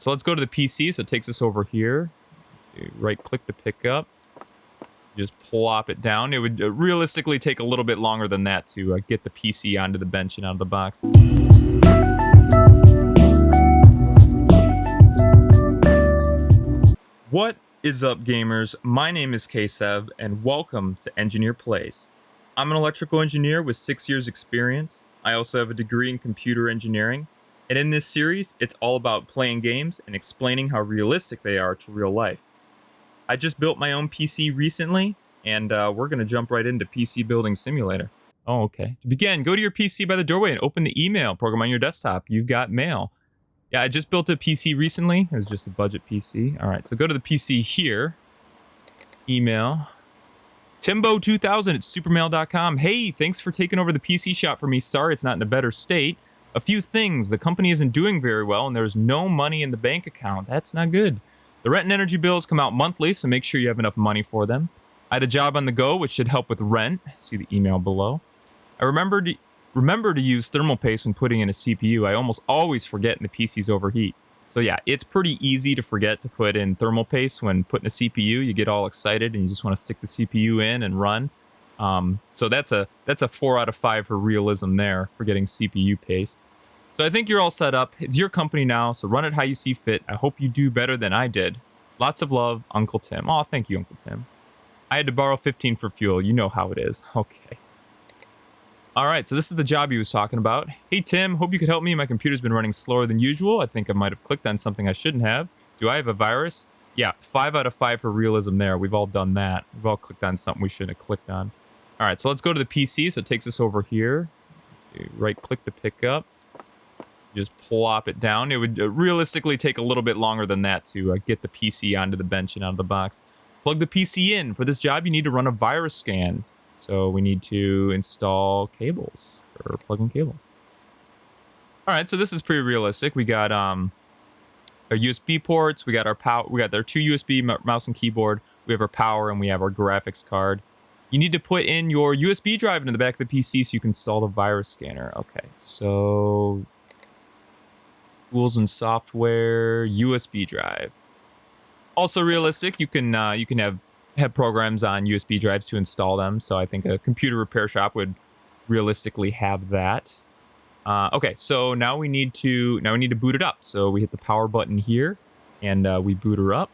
so let's go to the PC. So it takes us over here. Let's see, right click to pick up. Just plop it down. It would realistically take a little bit longer than that to get the PC onto the bench and out of the box. What is up, gamers? My name is Ksev, and welcome to Engineer Plays. I'm an electrical engineer with 6 years experience. I also have a degree in computer engineering. And in this series, it's all about playing games and explaining how realistic they are to real life. I just built my own PC recently, and we're going to jump right into PC Building Simulator. Oh, okay. To begin, go to your PC by the doorway and open the email program on your desktop. You've got mail. Yeah, I just built a PC recently. It was just a budget PC. All right, so go to the PC here. Email. Timbo2000 at supermail.com. Hey, thanks for taking over the PC shop for me. Sorry it's not in a better state. A few things. The company isn't doing very well, and there's no money in the bank account. That's not good. The rent and energy bills come out monthly, so make sure you have enough money for them. I had a job on the go, which should help with rent. See the email below. I remember to use thermal paste when putting in a CPU. I almost always forget and the PCs overheat. So yeah, it's pretty easy to forget to put in thermal paste when putting a CPU. You get all excited and you just want to stick the CPU in and run. So that's a 4 out of 5 for realism there, for getting CPU paste. So I think you're all set up. It's your company now, so run it how you see fit. I hope you do better than I did. Lots of love, Uncle Tim. Oh, thank you, Uncle Tim. I had to borrow 15 for fuel. You know how it is. Okay. All right, so this is the job he was talking about. Hey, Tim, hope you could help me. My computer's been running slower than usual. I think I might have clicked on something I shouldn't have. Do I have a virus? Yeah, 5 out of 5 for realism there. We've all done that. We've all clicked on something we shouldn't have clicked on. All right, so let's go to the PC. So it takes us over here. Let's see, right click to pick up. Just plop it down. It would realistically take a little bit longer than that to get the PC onto the bench and out of the box. Plug the PC in. For this job, you need to run a virus scan. So we need to install cables, or plug in cables. All right, so this is pretty realistic. We got our USB ports. We got our power. We got our 2 USB mouse and keyboard. We have our power, and we have our graphics card. You need to put in your USB drive into the back of the PC so you can install the virus scanner. Okay, so tools and software, USB drive. Also realistic. You can have programs on USB drives to install them. So I think a computer repair shop would realistically have that. Okay, so now we need to boot it up. So we hit the power button here, and we boot her up.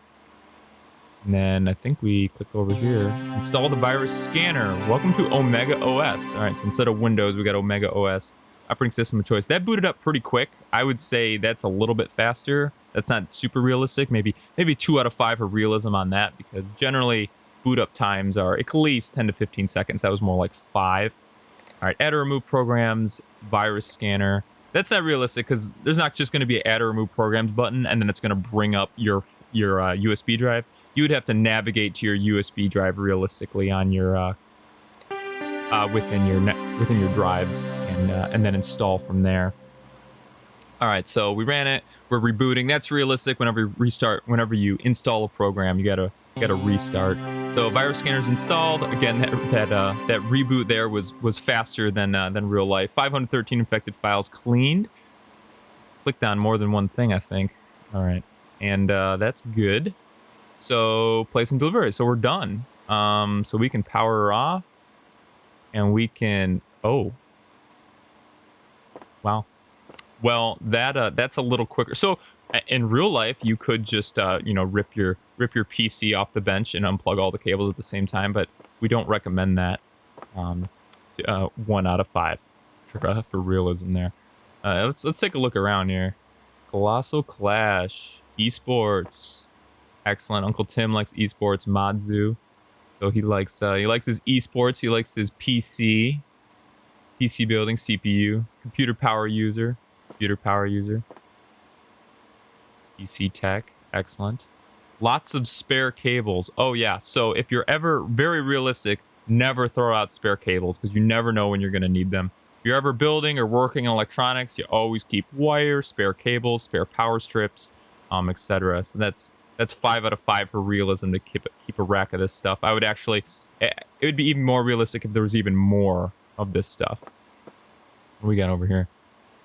And then I think we click over here. Install the virus scanner. Welcome to Omega OS. All right, so instead of Windows, we got Omega OS. Operating system of choice. That booted up pretty quick. I would say that's a little bit faster. That's not super realistic. Maybe 2 out of 5 for realism on that, because generally boot up times are at least 10 to 15 seconds. That was more like 5. All right, add or remove programs, virus scanner. That's not realistic because there's not just going to be an add or remove programs button and then it's going to bring up your USB drive. You would have to navigate to your USB drive realistically on your within your drives and then install from there. All right, so we ran it. We're rebooting. That's realistic. Whenever you install a program, you gotta restart. So virus scanner's installed. Again, that reboot there was faster than real life. 513 infected files cleaned. Clicked on more than one thing, I think. All right, and that's good. So place and deliver. So we're done. So we can power her off, and we can. Oh, wow. Well, that's a little quicker. So in real life, you could just rip your PC off the bench and unplug all the cables at the same time, but we don't recommend that. 1 out of 5 for realism there. Let's take a look around here. Colossal Clash, esports, excellent. Uncle Tim likes esports. Modzu, so he likes his esports. He likes his PC building, CPU, computer power user. PC tech, excellent. Lots of spare cables. Oh yeah, so if you're ever very realistic, never throw out spare cables because you never know when you're going to need them. If you're ever building or working in electronics, you always keep wire, spare cables, spare power strips, etc. So that's 5 out of 5 for realism to keep a rack of this stuff. It would be even more realistic if there was even more of this stuff. What do we got over here?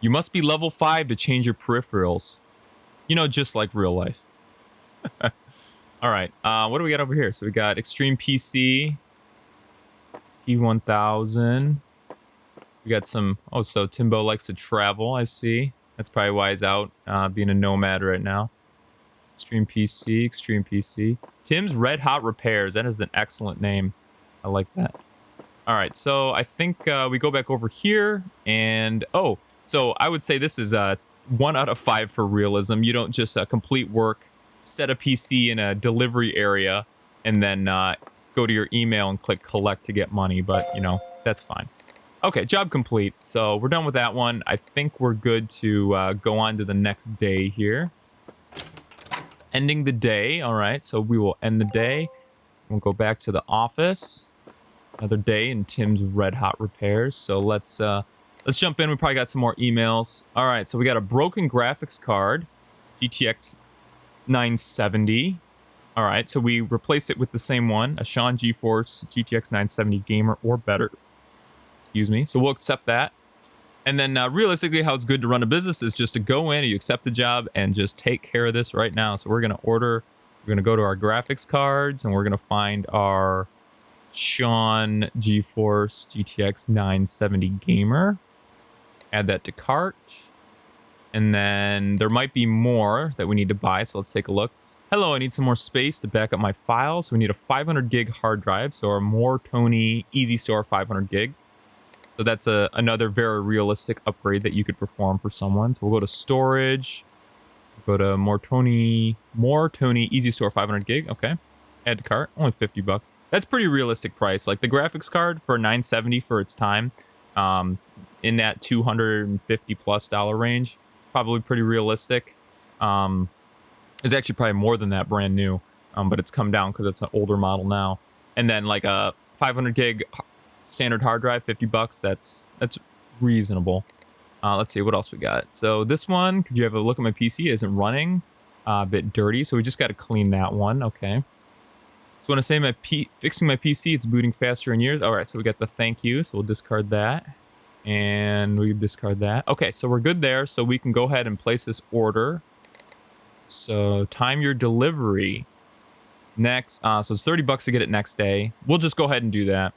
You must be level 5 to change your peripherals. You know, just like real life. All right. What do we got over here? So we got Extreme PC, T1000. We got some. Oh, so Timbo likes to travel. I see. That's probably why he's out being a nomad right now. Extreme PC, Extreme PC. Tim's Red Hot Repairs. That is an excellent name. I like that. All right, so I think we go back over here, and so I would say this is 1 out of 5 for realism. You don't just complete work, set a PC in a delivery area, and then go to your email and click collect to get money, but, you know, that's fine. Okay, job complete. So we're done with that one. I think we're good to go on to the next day here. Ending the day. All right, so we will end the day. We'll go back to the office. Another day in Tim's Red Hot Repairs. So let's jump in. We probably got some more emails. All right, so we got a broken graphics card, GTX 970. All right, so we replace it with the same one, a Sean GeForce GTX 970 gamer or better. Excuse me. So we'll accept that. And then realistically, how it's good to run a business is just to go in and you accept the job and just take care of this right now. So we're going to order, we're going to go to our graphics cards and we're going to find our Sean GeForce GTX 970 gamer. Add that to cart. And then there might be more that we need to buy. So let's take a look. Hello, I need some more space to back up my files. So we need a 500 gig hard drive. So our More Tony Easy Store 500 gig. So that's another very realistic upgrade that you could perform for someone. So we'll go to storage. We'll go to More Tony Easy Store 500 gig. Okay. Add to cart. Only 50 bucks. That's pretty realistic price. Like the graphics card for 970 for its time, in that $250+ range, probably pretty realistic. It's actually probably more than that brand new, but it's come down because it's an older model now. And then like a 500 gig standard hard drive, 50 bucks. That's reasonable. Let's see what else we got. So this one, could you have a look at my PC? It isn't running, a bit dirty. So we just got to clean that one. Okay. So when I say fixing my PC, it's booting faster in years. All right. So we got the thank you. So we'll discard that. And we discard that. Okay. So we're good there. So we can go ahead and place this order. So time your delivery. Next. So it's 30 bucks to get it next day. We'll just go ahead and do that.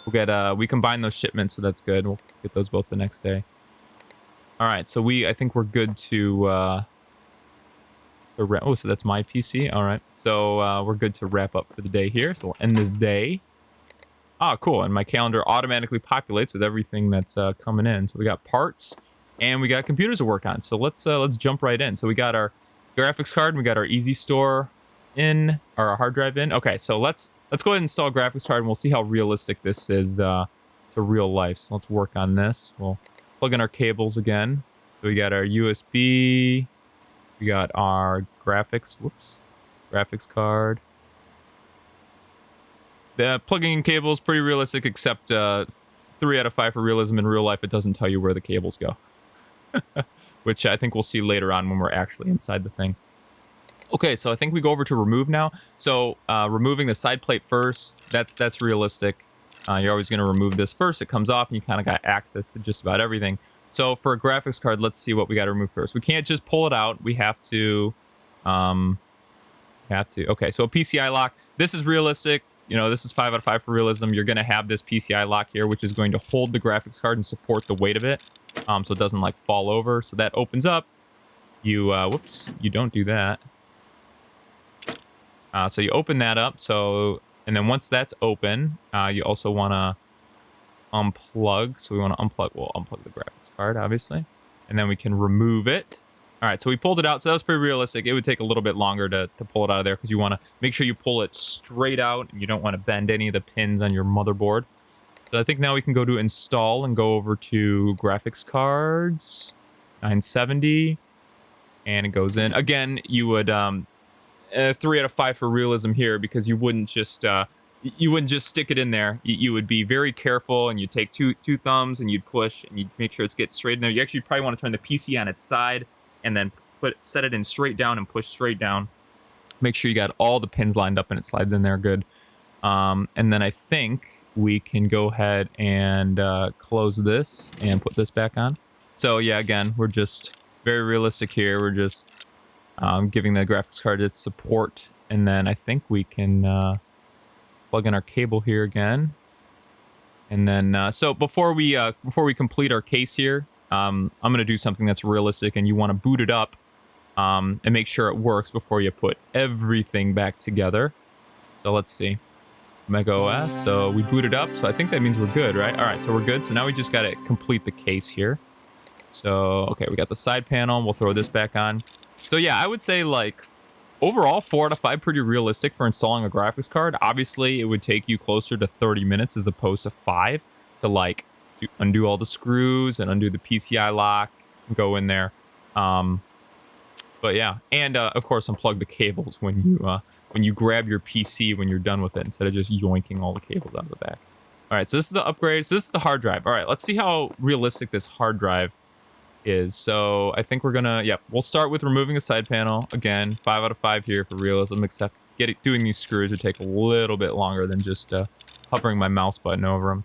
We'll get, we combine those shipments, so that's good. We'll get those both the next day. All right, so I think we're good to oh, so that's my PC. All right, so we're good to wrap up for the day here. So we'll end this day. Ah, cool, and my calendar automatically populates with everything that's coming in. So we got parts, and we got computers to work on. So let's jump right in. So we got our graphics card, and we got our Easy Store in, or our hard drive in. Okay, so let's go ahead and install a graphics card and we'll see how realistic this is to real life. So let's work on this. We'll plug in our cables again. So we got our USB, we got our graphics card. The plugging in cables pretty realistic, except 3 out of 5 for realism. In real life, it doesn't tell you where the cables go, which I think we'll see later on when we're actually inside the thing. Okay, so I think we go over to remove now. So removing the side plate first, that's realistic. You're always going to remove this first. It comes off and you kind of got access to just about everything. So for a graphics card, let's see what we got to remove first. We can't just pull it out. We have to, okay, so a PCI lock. This is realistic. You know, this is 5 out of 5 for realism. You're going to have this PCI lock here, which is going to hold the graphics card and support the weight of it. So it doesn't like fall over. So that opens up. You, whoops, you don't do that. So you open that up. So, and then once that's open, you also want to unplug. So we want to unplug, we'll unplug the graphics card, obviously. And then we can remove it. All right, so we pulled it out. So that was pretty realistic. It would take a little bit longer to pull it out of there because you want to make sure you pull it straight out and you don't want to bend any of the pins on your motherboard. So I think now we can go to install and go over to graphics cards, 970, and it goes in. Again, you would 3 out of 5 for realism here because you wouldn't just stick it in there. You would be very careful and you'd take two thumbs and you'd push and you'd make sure it's get straight in there. You actually probably want to turn the PC on its side and then set it in straight down and push straight down. Make sure you got all the pins lined up and it slides in there good. And then I think we can go ahead and close this and put this back on. So yeah, again, we're just very realistic here. We're just giving the graphics card its support. And then I think we can plug in our cable here again. And then, so before we complete our case here, I'm going to do something that's realistic, and you want to boot it up and make sure it works before you put everything back together. So let's see. Mega OS. So we boot it up. So I think that means we're good, right? All right, so we're good. So now we just got to complete the case here. So, okay, we got the side panel. We'll throw this back on. So yeah, I would say like overall 4 out of 5 pretty realistic for installing a graphics card. Obviously, it would take you closer to 30 minutes as opposed to 5 to like undo all the screws and undo the PCI lock and go in there. But yeah, and of course unplug the cables when you grab your PC when you're done with it, instead of just yoinking all the cables out of the back. All right, so this is the upgrade. So this is the hard drive. All right, let's see how realistic this hard drive is. So I think we're gonna, we'll start with removing the side panel. Again, 5 out of 5 here for realism, except doing these screws would take a little bit longer than just hovering my mouse button over them.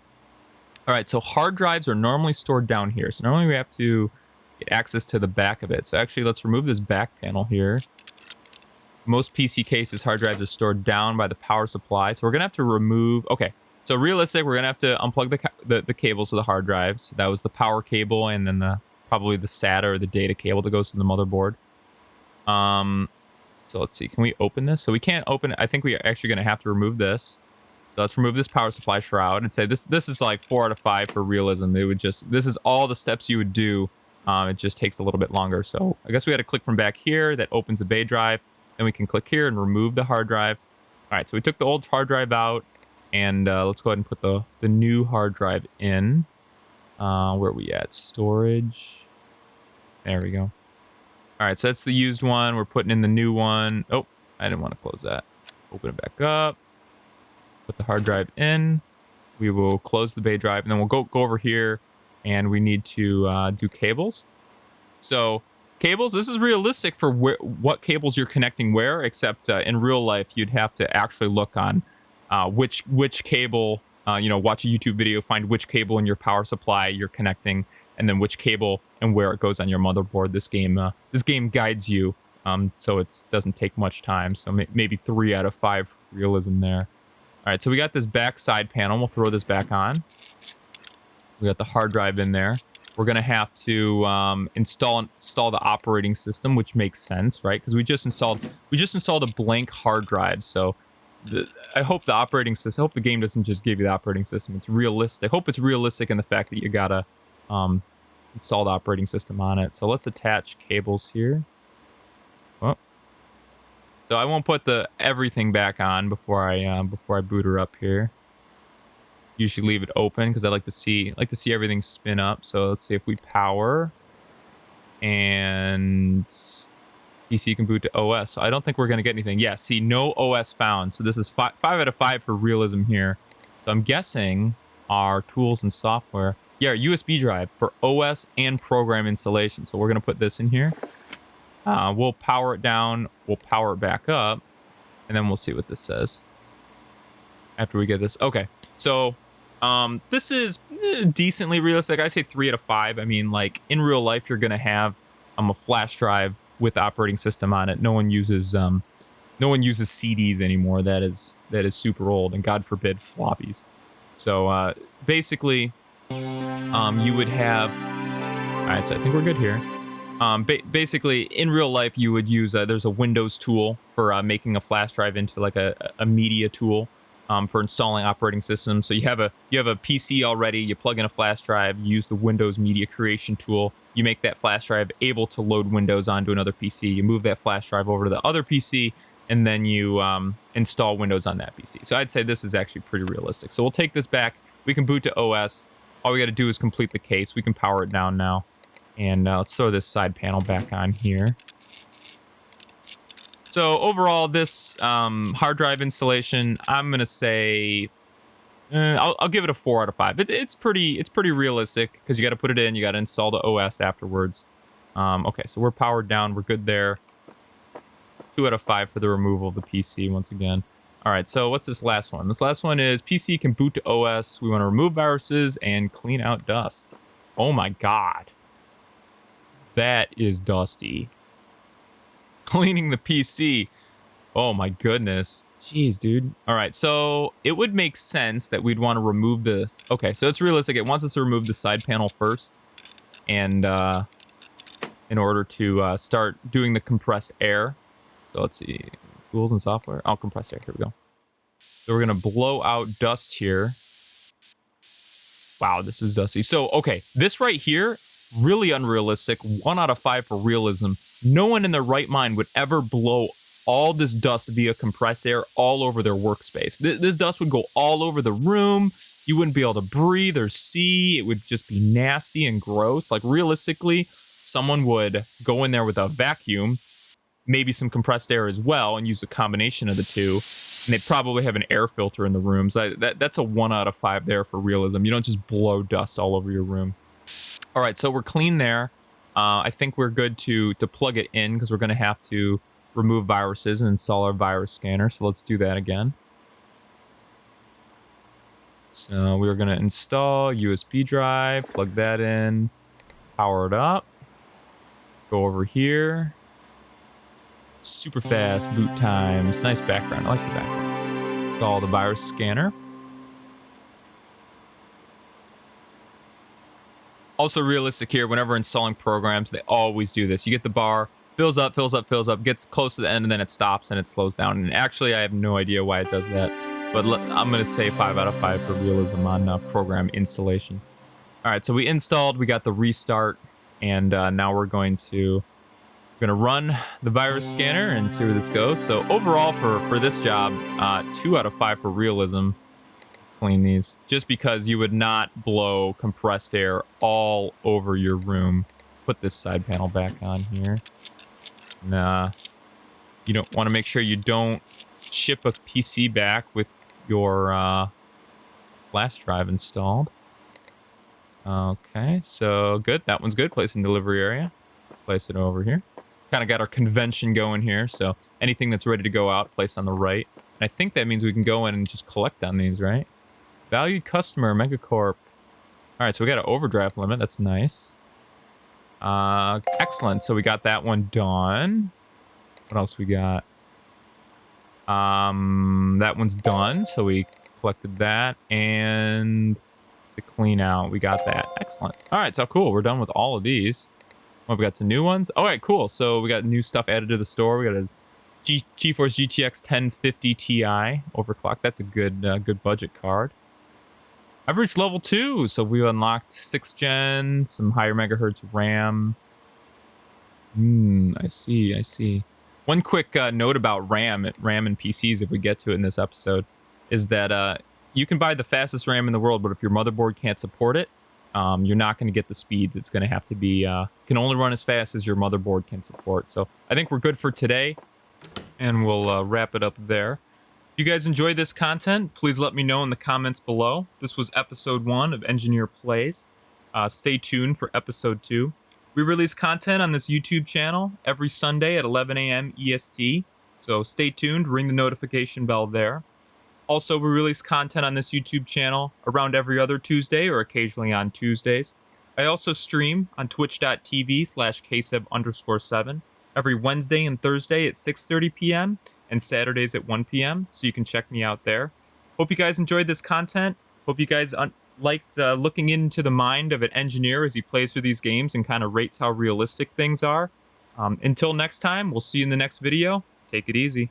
All right, so hard drives are normally stored down here. So normally we have to get access to the back of it. So actually, let's remove this back panel here. Most PC cases, hard drives are stored down by the power supply. So we're gonna have to remove, okay. So realistic, we're gonna have to unplug the cables of the hard drive. So that was the power cable, and then probably the SATA or the data cable that goes to the motherboard. So let's see, can we open this? So we can't open it. I think we are actually gonna have to remove this. So let's remove this power supply shroud and say this is like 4 out of 5 for realism. It would just, this is all the steps you would do. It just takes a little bit longer. So I guess we got to click from back here. That opens the bay drive. Then we can click here and remove the hard drive. All right, so we took the old hard drive out, and let's go ahead and put the new hard drive in. Where are we at? Storage. There we go. All right, so that's the used one. We're putting in the new one. Oh, I didn't want to close that. Open it back up. Put the hard drive in. We will close the bay drive, and then we'll go over here, and we need to do cables. So cables, this is realistic for what cables you're connecting where, except in real life, you'd have to actually look on which cable, watch a YouTube video, find which cable in your power supply you're connecting, and then which cable and where it goes on your motherboard. This game guides you, so it doesn't take much time. So maybe 3 out of 5 realism there. All right, so we got this back side panel. We'll throw this back on. We got the hard drive in there. We're gonna have to install the operating system, which makes sense, right? Because we just installed a blank hard drive. So I hope the operating system, I hope the game doesn't just give you the operating system. It's realistic. I hope it's realistic in the fact that you gotta install the operating system on it. So let's attach cables here. Oh. So I won't put everything back on before I boot her up here. Usually leave it open because I like to see everything spin up. So let's see if we power, and PC can boot to OS. So I don't think we're gonna get anything. Yeah, see, no OS found. So this is 5 out of 5 for realism here. So I'm guessing our tools and software. Yeah, USB drive for OS and program installation. So we're gonna put this in here. We'll power it down. We'll power it back up, and then we'll see what this says after we get this. Okay, so this is decently realistic. I say 3 out of 5. I mean, like in real life, you're gonna have a flash drive with operating system on it. No one uses CDs anymore. That is super old, and God forbid floppies. So basically, you would have. All right, so I think we're good here. Basically, in real life, you would use there's a Windows tool for making a flash drive into like a media tool for installing operating systems. So you have a PC already. You plug in a flash drive. You use the Windows Media Creation tool. You make that flash drive able to load Windows onto another PC. You move that flash drive over to the other PC, and then you install Windows on that PC. So I'd say this is actually pretty realistic. So we'll take this back. We can boot to OS. All we got to do is complete the case. We can power it down now. And let's throw this side panel back on here. So overall, this hard drive installation, I'm gonna say, I'll give it a 4 out of 5. It's pretty realistic because you got to put it in, you got to install the OS afterwards. Okay, so we're powered down, we're good there. 2 out of 5 for the removal of the PC once again. All right, so what's this last one? This last one is PC can boot to OS. We want to remove viruses and clean out dust. Oh my God. That is dusty. cleaning the PC. Oh my goodness. Jeez, dude. All right, so it would make sense that we'd want to remove this. Okay, so it's realistic. It wants us to remove the side panel first. And in order to start doing the compressed air. So let's see. Tools and software. Oh, compressed air. Here we go. So we're going to blow out dust here. Wow, this is dusty. So, okay, this right here, really unrealistic. 1 out of 5 for realism. No one in their right mind would ever blow all this dust via compressed air all over their workspace. This dust would go all over the room. You wouldn't be able to breathe or see. It would just be nasty and gross. Like, realistically, someone would go in there with a vacuum, maybe some compressed air as well, and use a combination of the two. And they'd probably have an air filter in the rooms. That's a 1 out of 5 there for realism. You don't just blow dust all over your room. All right, so we're clean there. I think we're good to plug it in because we're going to have to remove viruses and install our virus scanner. So let's do that again. So we're going to install USB drive, plug that in, power it up, go over here. Super fast boot times. Nice background. I like the background. Install the virus scanner. Also realistic here, whenever installing programs, they always do this. You get the bar, fills up, fills up, fills up, gets close to the end, and then it stops and it slows down. And actually, I have no idea why it does that. But I'm going to say 5 out of 5 for realism on program installation. All right, so we installed, we got the restart, and now we're going to run the virus scanner and see where this goes. So overall for this job, 2 out of 5 for realism. Clean these, just because you would not blow compressed air all over your room. Put this side panel back on here. Nah, you don't want to make sure you don't ship a PC back with your flash drive installed. Okay, so good. That one's good. Place in delivery area. Place it over here. Kind of got our convention going here, so anything that's ready to go out, place on the right. And I think that means we can go in and just collect on these, right? Valued customer, Megacorp. All right, so we got an overdraft limit. That's nice. Excellent. So we got that one done. What else we got? That one's done. So we collected that, and the clean out. We got that. Excellent. All right, so cool. We're done with all of these. Oh, we got some new ones. All right, cool. So we got new stuff added to the store. We got a GeForce GTX 1050 Ti overclock. That's a good good budget card. I've reached level 2, so we unlocked 6th gen, some higher megahertz RAM. I see. One quick note about RAM and PCs, if we get to it in this episode, is that you can buy the fastest RAM in the world, but if your motherboard can't support it, you're not going to get the speeds. It's going to have to be, can only run as fast as your motherboard can support. So I think we're good for today, and we'll wrap it up there. If you guys enjoyed this content, please let me know in the comments below. This was episode 1 of Engineer Plays. Stay tuned for episode 2. We release content on this YouTube channel every Sunday at 11 a.m. EST, so stay tuned, ring the notification bell there. Also, we release content on this YouTube channel around every other Tuesday or occasionally on Tuesdays. I also stream on twitch.tv/kseb_7 every Wednesday and Thursday at 6:30 p.m. and Saturdays at 1 p.m. So you can check me out there. Hope you guys enjoyed this content. Hope you guys liked looking into the mind of an engineer as he plays through these games and kind of rates how realistic things are. Until next time, we'll see you in the next video. Take it easy.